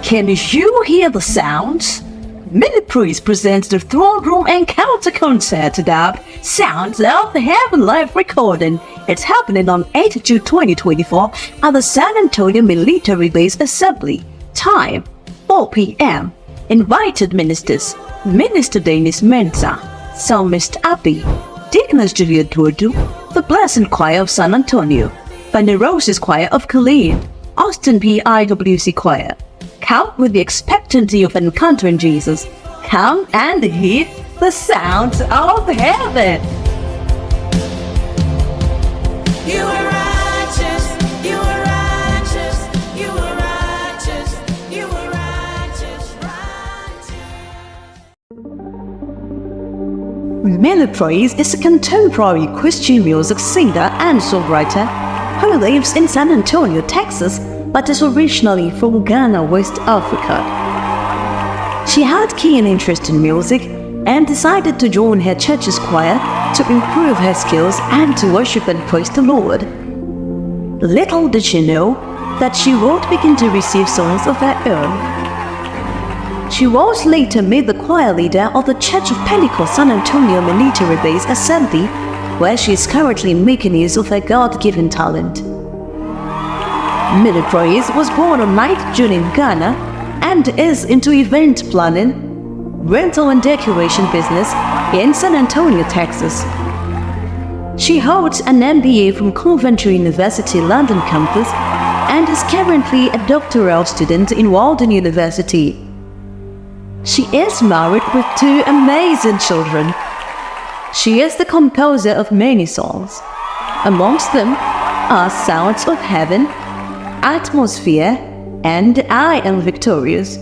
Can you hear the sounds? Millypraise presents the Throne Room Encounter Concert dub Sounds of Heaven live recording. It's happening on 8 June 2024 at the San Antonio Millypraise Assembly. Time 4 p.m. Invited ministers: Minister Dennis Mensa, Psalmist Abby, Deaconess Julia Durdu, the Blessed Choir of San Antonio, Venerosis Choir of Killeen, Austin PIWC Choir. Come with the expectancy of encountering Jesus. Come and hear the sounds of heaven. You are righteous, you are righteous, you are righteous, you are righteous, Millypraise is a contemporary Christian music singer and songwriter who lives in San Antonio, Texas, but is originally from Ghana, West Africa. She had keen interest in music and decided to join her church's choir to improve her skills and to worship and praise the Lord. Little did she know that she would begin to receive songs of her own. She was later made the choir leader of the Church of Pentecost San Antonio Millypraise Assembly, where she is currently making use of her God-given talent. Millypraise was born on 9th June in Ghana and is into event planning, rental and decoration business in San Antonio, Texas. She holds an MBA from Coventry University, London campus and is currently a doctoral student in Walden University. She is married with 2 amazing children. She is the composer of many songs. Amongst them are Sounds of Heaven, Atmosphere, and I Am Victorious.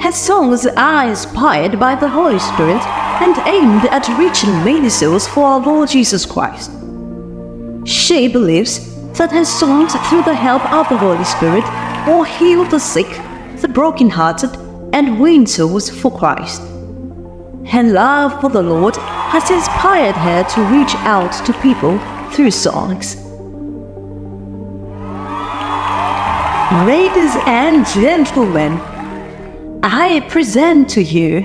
Her songs are inspired by the Holy Spirit and aimed at reaching many souls for our Lord Jesus Christ. She believes that her songs, through the help of the Holy Spirit, will heal the sick, the brokenhearted, and win souls for Christ. Her love for the Lord has inspired her to reach out to people through songs. Ladies and gentlemen, I present to you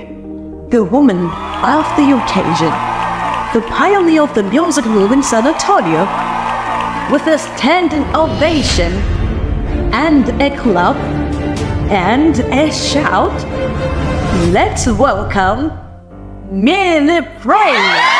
the woman of the occasion, the pioneer of the music movement in San Antonio, with a standing ovation and a clap and a shout. Let's welcome Millypraise.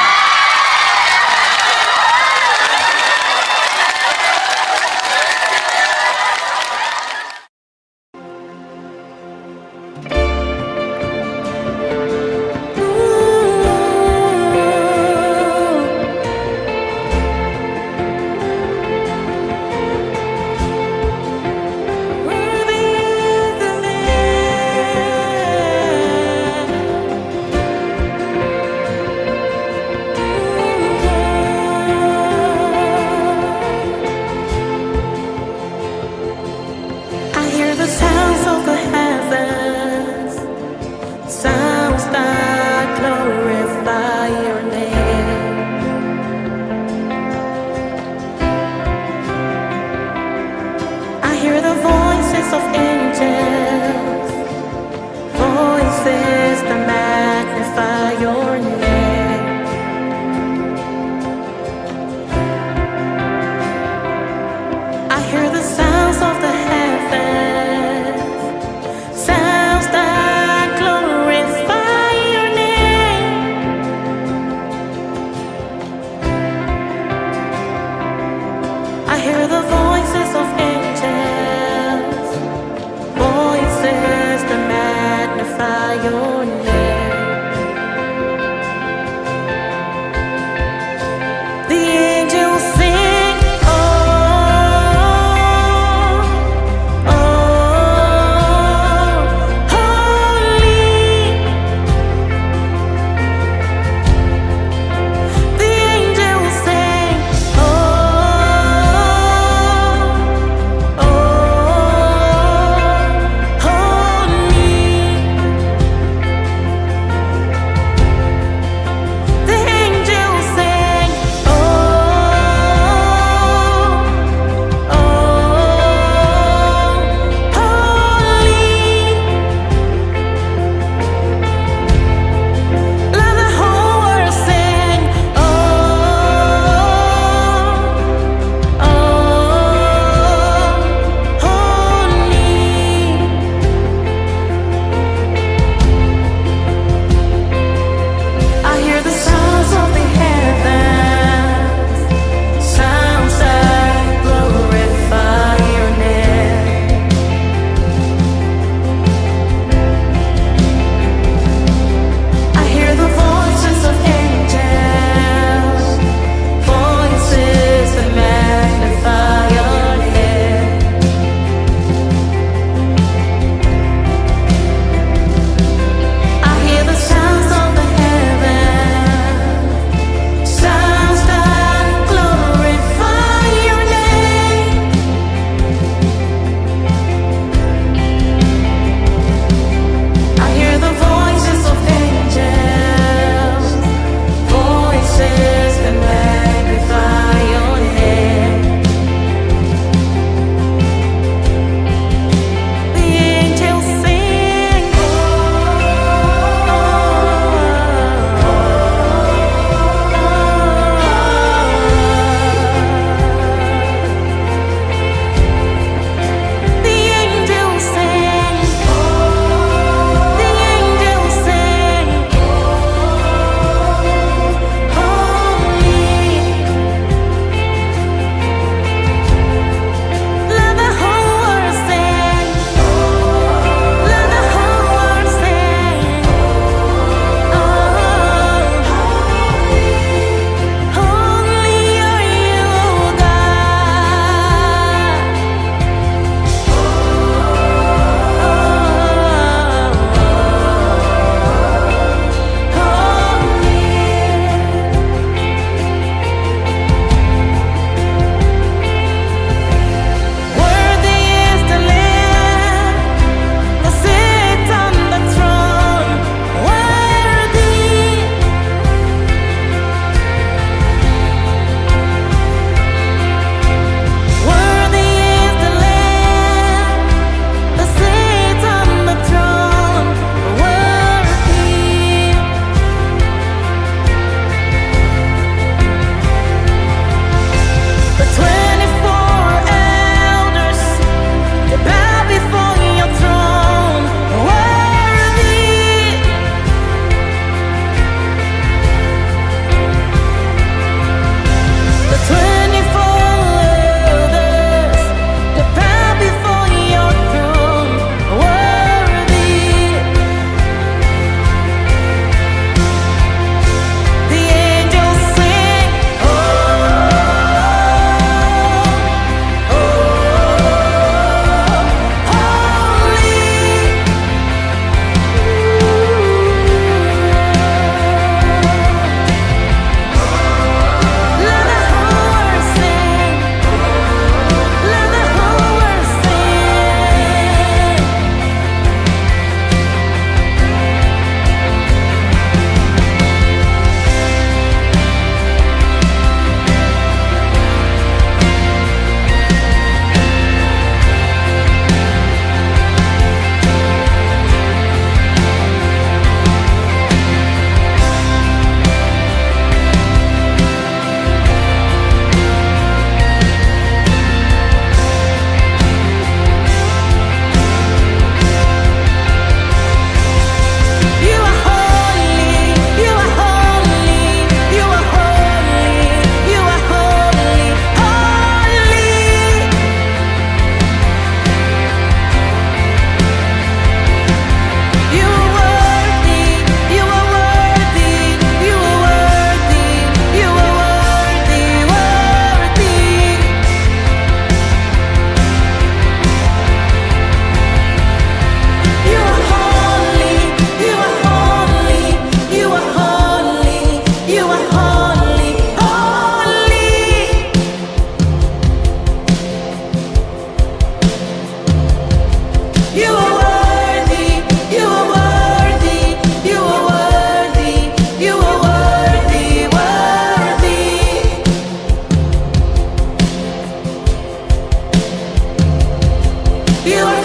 you were